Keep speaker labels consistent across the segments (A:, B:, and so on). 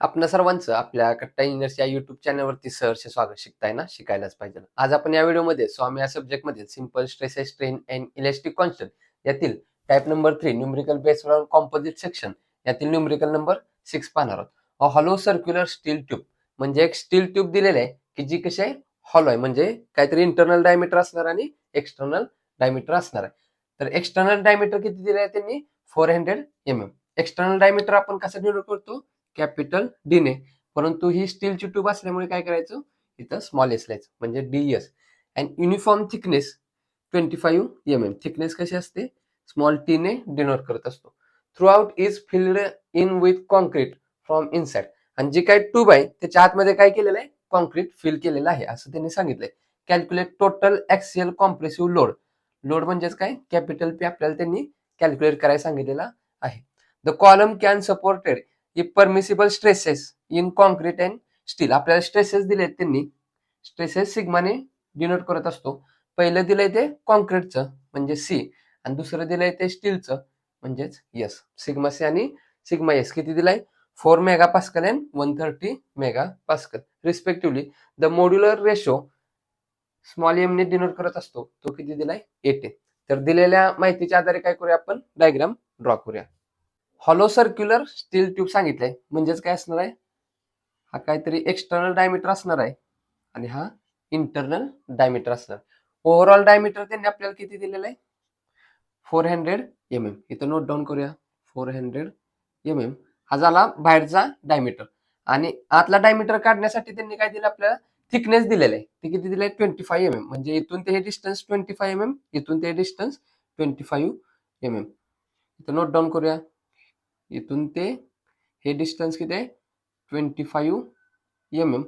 A: आपल्या सर्वांचं आपल्या कट्टा इंजिनियर्स या युट्यूब चॅनलवरती सहर्ष स्वागत. शिकताय ना, शिकायलाच पाहिजे. आज आपण या व्हिडिओमध्ये स्वामी या सब्जेक्टमध्ये simple stresses strain and elastic constant यातील type number 3 numerical based on composite section यातील न्यूमेरिकल नंबर 6 पाहणार आहोत. हॉलो सर्क्युलर स्टील ट्यूब म्हणजे एक स्टील ट्यूब दिलेले आहे की जी कशी आहे, हॉलो आहे, म्हणजे काहीतरी इंटरनल डायमीटर असणार आणि एक्सटर्नल डायमीटर असणार आहे. तर एक्सटर्नल डायमीटर किती दिले आहे त्यांनी? 400 mm. एक्सटर्नल डायमीटर आपण कसं डिनोट करतो? कॅपिटल डी ने. परंतु ही स्टीलची ट्यूब असल्यामुळे काय करायचं, इथं स्मॉल एस लिहायचं म्हणजे DS. And uniform thickness 25 mm. Thickness कशी असते? स्मॉल टी ने डिनोट करत असतो. Through out is filled in with concrete from inside. आणि जी काही ट्यूब आहे त्याच्या आतमध्ये काय केलेलं आहे? कॉन्क्रीट फिल केलेलं आहे असं त्यांनी सांगितलंय. Calculate total axial compressive load. Load म्हणजेच काय? कॅपिटल पी आपल्याला त्यांनी कॅल्क्युलेट करायला सांगितलेला आहे. The column can supported permissible stresses in concrete and still. आपल्याला स्ट्रेसेस दिलेत त्यांनी. स्ट्रेसेस सिग्माने डिनोट करत असतो. पहिलं दिलंय ते कॉन्क्रीटचं म्हणजे सी, आणि दुसरं दिलंय ते स्टीलचं म्हणजेच एस. सिग्मा सी आणि सिग्मा एस किती दिलाय? 4 mega pascal and 130 mega pascal respectively. The modular ratio small m ने डिनोट करत असतो, तो किती दिलाय? 18. तर दिलेल्या माहितीच्या आधारे काय करूया, आपण डायग्राम ड्रॉ करूया. हॉलो सर्क्युलर स्टील ट्यूब सांगितलंय म्हणजेच काय असणार आहे? हा काहीतरी एक्सटर्नल डायमीटर असणार आहे आणि हा इंटरनल डायमीटर असणार. ओव्हरऑल डायमीटर त्यांनी आपल्याला किती दिलेलं आहे? 400 mm. इथं नोट डाऊन करूया. 400 mm हा झाला बाहेरचा डायमीटर. आणि आतला डायमीटर काढण्यासाठी त्यांनी काय दिलं आपल्याला? थिकनेस दिलेलं आहे. ते किती दिलंय? 25 mm. म्हणजे इथून ते हे डिस्टन्स 25 mm, इथून ते डिस्टन्स 25 mm. इथं नोट डाऊन करूया. इथून ते हे डिस्टन्स किती आहे? 25 mm.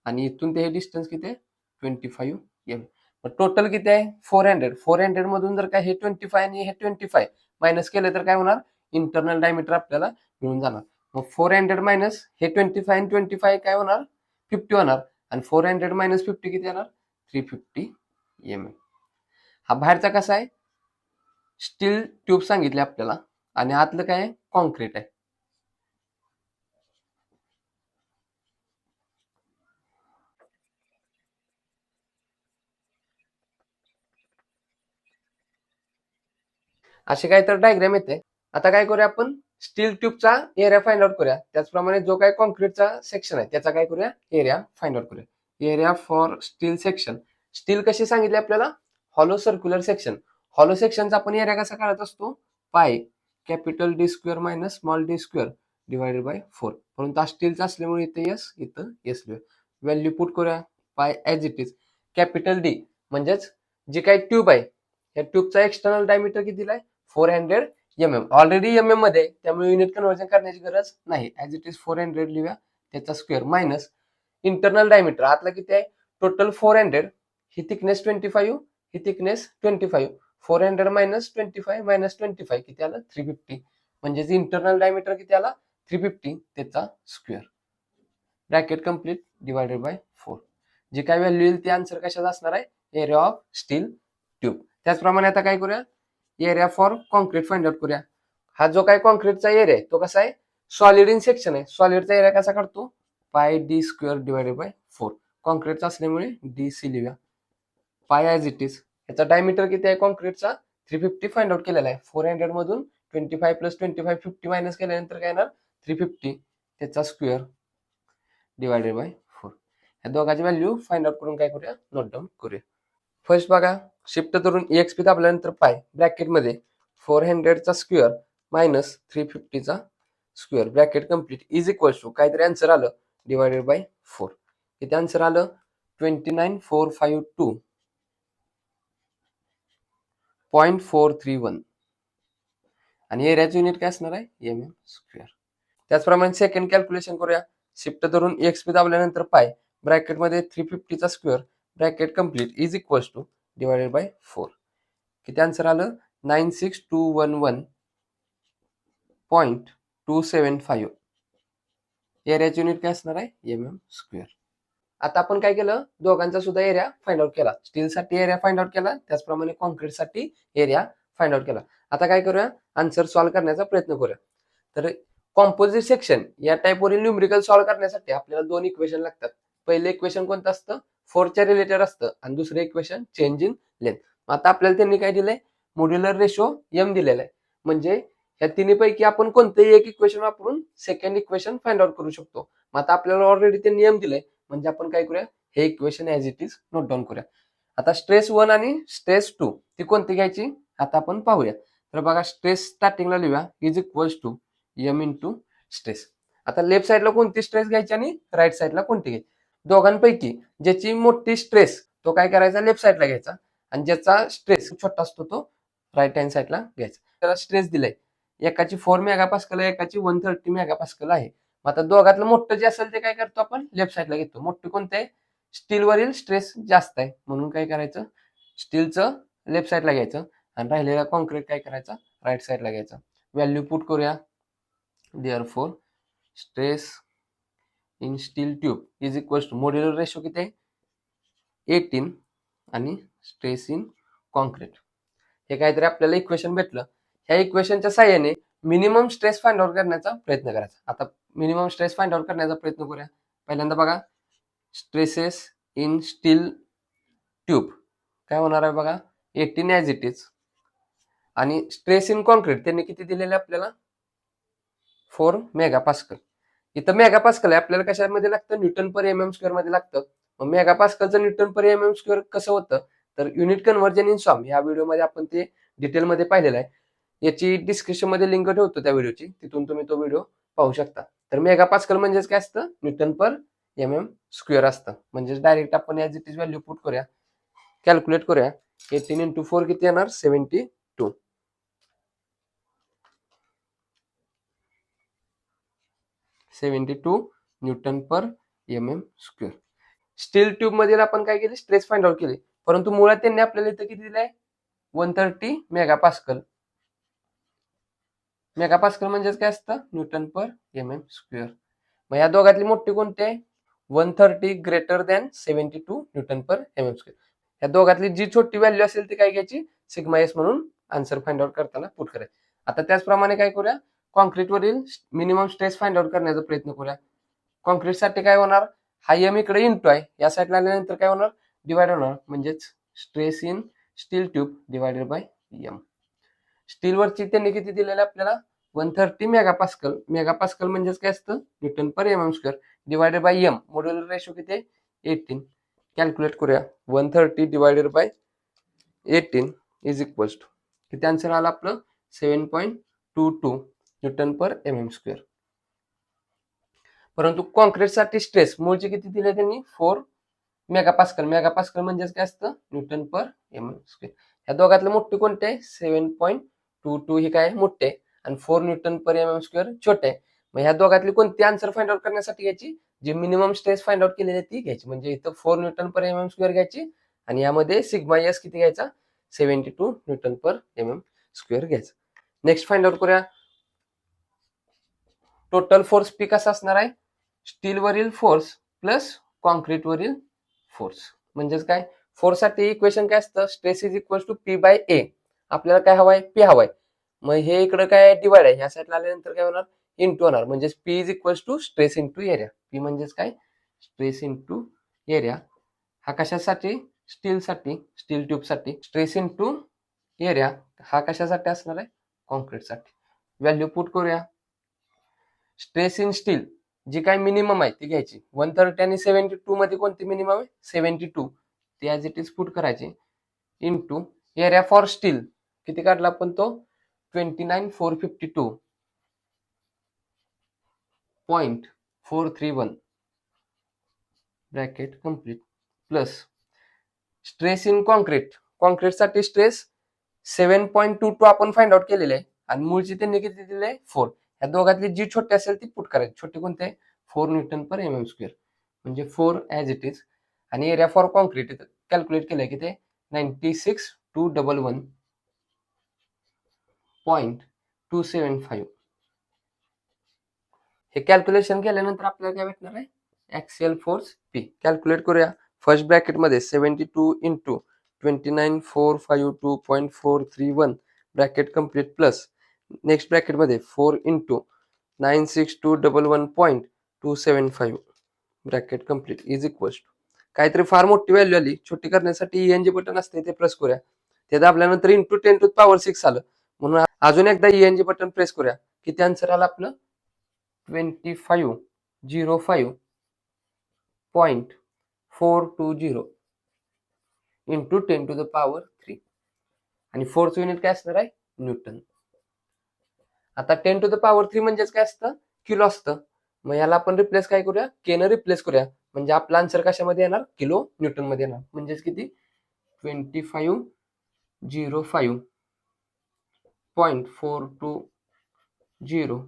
A: आणि इथून ते हे डिस्टन्स किती आहे? 25 mm. मग टोटल किती आहे? 400. 400 मधून जर काय हे 25 आणि हे 25 मायनस केलं तर काय होणार? इंटरनल डायमीटर आपल्याला मिळून जाणार. मग 400 मायनस हे 25 आणि 25 काय होणार? 50 होणार. आणि 400 मायनस 50 किती येणार? 350 mm. हा बाहेरचा कसा आहे? स्टील ट्यूब सांगितले आपल्याला आणि आतलं काय आहे? कॉन्क्रीट आहे. असे काही तर डायग्राम येते. आता काय करूया, आपण स्टील ट्यूबचा एरिया फाइंड आउट करूया. त्याचप्रमाणे जो काही कॉन्क्रीटचा सेक्शन आहे त्याचा काय करूया? एरिया फाइंड आउट करूया. Area for steel section. Steel कशी सांगितली आपल्याला? Hollow circular section. हॉलो सेक्शनचा आपण एरिया कसा काढत असतो? Pi capital D square minus small D square divided by 4. परंतु स्टीलचा असल्यामुळे इथे एस, इथं एस लिहूया. व्हॅल्यू पुट करूया. पाय as it is. Capital D म्हणजेच जी काही ट्यूब आहे या ट्यूबचा एक्सटर्नल डायमीटर किती दिलाय? 400 mm. ऑलरेडी एम एम मध्ये, त्यामुळे युनिट कन्व्हर्जन करण्याची गरज नाही. ऍज इट इज 400 लिहूया, त्याचा स्क्वेअर मायनस इंटरनल डायमीटर आतला किती आहे? टोटल 400. ही थिकनेस 25, ही थिकनेस 25. 400 मायनस 25 मायनस 25 किती आलं? 350. म्हणजे इंटरनल डायमीटर किती आला? 350, त्याचा square. Bracket complete divided by 4. जी काय व्हॅल्यू येईल ती आन्सर कशाचा असणार आहे? Area of steel tube. त्याचप्रमाणे आता काय करूया? Area for concrete find out करूया. हा जो काय कॉन्क्रीटचा एरिया आहे तो कसा आहे? सॉलिड इन सेक्शन आहे. सॉलिडचा एरिया कसा काढतो? पाय डी स्क्वेअर डिवायडेड बाय 4. कॉन्क्रीटचा असल्यामुळे डी सी लिहूया. पाय ॲज इट इज. याचा डायमीटर किती आहे कॉन्क्रीटचा? 350 फाइंड आउट केलेला आहे. 400 मधून 25 प्लस 25 50 मायनस केल्यानंतर काय येणार? 350, त्याचा स्क्वेअर डिवायडेड बाय 4. या दोघांची व्हॅल्यू फाइंड आउट करून काय करूया? नोट डाऊन करूया. फर्स्ट बघा, शिफ्ट करून EXP दाबल्यानंतर पाय ब्रॅकेटमध्ये 400 चा स्क्वेअर मायनस 350 चा square bracket complete is equal to काहीतरी आन्सर आलं डिवायडेड बाय 4. किती आन्सर आलं? 29452.431. आणि एरियाचं युनिट काय असणार आहे? mm square. त्याचप्रमाणे सेकंड कॅल्क्युलेशन करूया. शिफ्ट धरून EXP दाबल्यानंतर पाय ब्रॅकेटमध्ये 350 चा square bracket complete is equal two divided by 4. किती आन्सर आलं? 96211.275. एरियाचे युनिट काय असणार आहे? mm square. आता आपण काय केलं? दोघांचा सुद्धा एरिया फाइंड आउट केला. स्टीलसाठी एरिया फाइंड आउट केला, त्याचप्रमाणे कॉन्क्रीटसाठी एरिया फाइंड आउट केला. आता काय करूया? आन्सर सॉल्व्ह करण्याचा प्रयत्न करूया. तर कॉम्पोजिट सेक्शन या टाईपवरील न्यूमरिकल सॉल्व्ह करण्यासाठी आपल्याला दोन इक्वेशन लागतात. पहिले इक्वेशन कोणतं असतं, 4च्या रिलेटेड असतं आणि दुसरं इक्वेशन चेंज इन लेंथ. आता आपल्याला त्यांनी काय दिलंय, मॉड्युलर रेशो m दिलेला आहे. म्हणजे या तिन्हीपैकी आपण कोणतंही एक इक्वेशन वापरून सेकंड इक्वेशन फाइंड आउट करू शकतो. मग आता आपल्याला ऑलरेडी त्यांनी m दिलंय, म्हणजे आपण काय करूया, हे equation as it is note down करूया. आता स्ट्रेस 1 आणि स्ट्रेस 2 ती कोणती घ्यायची आता आपण पाहूया. तर बघा, स्ट्रेस स्टार्टिंगला लिहूया is equals to m into stress. आता लेफ्ट साईडला कोणती स्ट्रेस घ्यायची आणि राईट साईडला कोणती घ्यायची. दोघांपैकी ज्याची मोठी स्ट्रेस तो काय करायचा, लेफ्ट साईडला घ्यायचा, आणि ज्याचा स्ट्रेस छोटा असतो तो राईट हँड साईडला घ्यायचा. त्याला स्ट्रेस दिलाय, एकाची 4 मेगापास्कल आहे, एकाची 130 मेगापास्कल आहे. मग आता दोघातलं मोठं जे असेल ते काय करतो आपण, लेफ्ट साईडला घेतो. मोठं कोणतं आहे, स्टीलवरील स्ट्रेस जास्त आहे म्हणून काय करायचं, स्टीलचं लेफ्ट साईडला घ्यायचं आणि राहिलेला कॉन्क्रीट काय करायचा, राईट साईडला घ्यायचा. व्हॅल्यू पुट करूया. Therefore, stress in steel tube is equals to modular ratio किती आहे, 18 आणि स्ट्रेस इन कॉन्क्रीट. हे काहीतरी आपल्याला इक्वेशन भेटलं. ह्या इक्वेशनच्या साहाय्याने मिनिमम स्ट्रेस फाइंड आउट करण्याचा प्रयत्न करायचा. आता मिनिमम स्ट्रेस फाइंड आउट करण्याचा प्रयत्न करूया. पहिल्यांदा बघा, स्ट्रेसेस इन स्टील ट्यूब काय होणार आहे बघा, 18 ॲज इट इज. आणि स्ट्रेस इन कॉन्क्रीट त्यांनी किती दिलेले आपल्याला, 4 मेगापास्कल. इथं मेगापास्कल आहे, आपल्याला कशामध्ये लागतं, Newton per M M square मध्ये लागतं. मग मेगापास्कलचं Newton per M M square कसं होतं, तर युनिट कन्व्हर्जन इन सॉम या व्हिडिओमध्ये आपण ते डिटेलमध्ये पाहिलेलं आहे. याची डिस्क्रिप्शन मध्ये लिंक ठेवतो त्या व्हिडिओची, तिथून तुम्ही तो व्हिडिओ पाहू शकता. तर मेगापास्कल म्हणजेच काय असतं, newton per M M square असतं. म्हणजेच डायरेक्ट आपण as it is value put करूया, कॅल्क्युलेट करूया. 18 इंटू 4 किती येणार, 72. 72 newton per M M square. Steel tube मधील आपण काय केले, स्ट्रेस फाइंड आउट केले, परंतु मुळात त्यांनी आपल्याला इथं किती दिलंय, 130 मेगापास्कल. मेगापास्कल म्हणजेच काय असतं, newton per M M square. मग या दोघातली मोठी कोणती आहे, 130 greater than 72 newton per M M square. या दोघातली जी छोटी व्हॅल्यू असेल ती काय घ्यायची, सिग्मा एस म्हणून आन्सर फाइंड आउट करताना पुट करायचं. आता त्याचप्रमाणे काय करूया, कॉन्क्रीटवरील मिनिमम स्ट्रेस फाइंड आउट करण्याचा प्रयत्न करूया. कॉन्क्रीटसाठी काय होणार, हा एम इकडे इंटू आहे, या साईडला आल्यानंतर काय होणार, डिवाइड होणार. म्हणजेच stress in steel tube divided by M. स्टीलवरची त्यांनी किती दिलेलं आपल्याला, 130 मेगापास्कल. मेगापास्कल म्हणजेच काय असतं, newton per M M square divided by m. Modular ratio किती आहे, 18. कॅल्क्युलेट करूया. 130 divided by 18 is equals to किती, आन्सर आला आपलं 7.22 newton per M M square. परंतु कॉन्क्रीटसाठी स्ट्रेस मूळचे किती दिले त्यांनी, 4 मेगापास्कल. मेगापास्कल म्हणजेच काय असतं, newton per M M square. ह्या दोघातले मोठे कोणते आहे, 7.22 ही काय मोठे आणि 4 newton per M M square छोटे. मग ह्या दोघातली कोणती आन्सर फाइंड आउट करण्यासाठी घ्यायची, जी मिनिमम स्ट्रेस फाइंड आउट केलेली ती घ्यायची. म्हणजे इथं 4 newton per M M square घ्यायची आणि यामध्ये सिग्मा एस किती घ्यायचा, 72 newton per M M square घ्यायचा. नेक्स्ट फाइंड आउट करूया. टोटल फोर्स पी कसा असणार आहे, स्टीलवरील फोर्स प्लस कॉन्क्रीटवरील फोर्स. म्हणजेच काय, फोर्ससाठी इक्वेशन काय असतं, stress is equal to P by A. आपल्याला काय हवाय, पी हवाय. मग हे इकडे काय डिवाइड आहे, ह्या साईडला आल्यानंतर काय होणार, इंटू होणार. म्हणजेच P is equal to stress into area. P म्हणजेच काय, स्ट्रेस इंटू एरिया. हा कशासाठी, स्टीलसाठी, स्टील ट्यूबसाठी. स्ट्रेस इंटू एरिया हा कशासाठी असणार आहे, कॉन्क्रीटसाठी. व्हॅल्यू पुट करूया. स्ट्रेस इन स्टील जी काय मिनिमम आहे ती घ्यायची. 130 आणि 72 मध्ये कोणती मिनिमम आहे, 72. ती ॲज इट इज पुट करायची इंटू एरिया फॉर स्टील किती काढला आपण तो, 29,452.431 bracket complete plus stress in concrete. कॉन्क्रीटसाठी स्ट्रेस 7.22 आपण फाइंड आउट केलेले आहे आणि मूळची त्यांनी किती दिले, 4. या दोघातली जी छोटी असेल ती पुट करायची. छोटे कोणते, 4 newton per M M square. म्हणजे 4 ॲज इट इज. आणि एरिया फॉर कॉन्क्रीट कॅल्क्युलेट केलंय की ते 96,211.275. हे कॅल्क्युलेशन केल्यानंतर आपल्याला काय भेटणार आहे, ऍक्सियल फोर्स पी. कॅल्क्युलेट करूया. फर्स्ट ब्रॅकेट मध्ये 72 into 29,452.431 bracket complete plus next bracket मध्ये 4 into 96211.275 bracket complete is equal to काहीतरी फार मोठी व्हॅल्यू आली, छोटी करण्यासाठी EN बटन असते ते प्रेस करूया. ते दाबल्यानंतर इंटू 10⁻6 आलं, म्हणून अजून एकदा EN बटन प्रेस करूया. किती आन्सर आलं आपलं? 2505.420 इंटू 10⁻3 आणि फोर्स युनिट काय असणार आहे? न्यूटन. आता 10⁻3 म्हणजेच काय असतं? किलो असतं. मग याला आपण रिप्लेस काय करूया? केनं रिप्लेस करूया. म्हणजे आपला आन्सर कशामध्ये येणार? किलो न्यूटन मध्ये येणार. म्हणजेच किती? 2505.420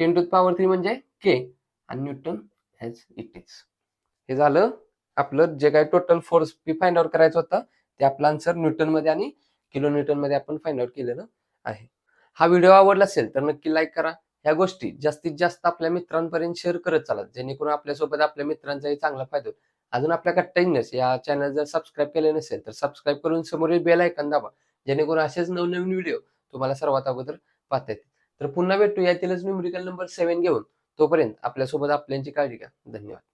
A: 10⁻3 म्हणजे के आणि न्यूटन ॲज इट इज. हे झालं आपलं जे काही total force P find out करायचं होतं ते आपलं आन्सर न्यूटन मध्ये आणि किलो न्यूटन मध्ये आपण फाइंड आउट केलेलं आहे. हा व्हिडिओ आवडला असेल तर नक्की लाईक करा. ह्या गोष्टी जास्तीत जास्त आपल्या मित्रांपर्यंत शेअर करत चला, जेणेकरून आपल्यासोबत आपल्या मित्रांचाही चांगला फायदा होईल. अजून आपल्या कट्टाईनस या चॅनल जर सबस्क्राईब केले नसेल तर सबस्क्राईब करून समोरील बेल आयकॉन दाबा, जेणेकरून असेच नवनवीन व्हिडिओ तुम्हाला सर्वात अगोदर पाहता येतील. तर पुन्हा भेटू यातीलच न्यूमेरिकल नंबर 7 घेऊन. तोपर्यंत आपल्यासोबत आपल्यांची काळजी घ्या. धन्यवाद.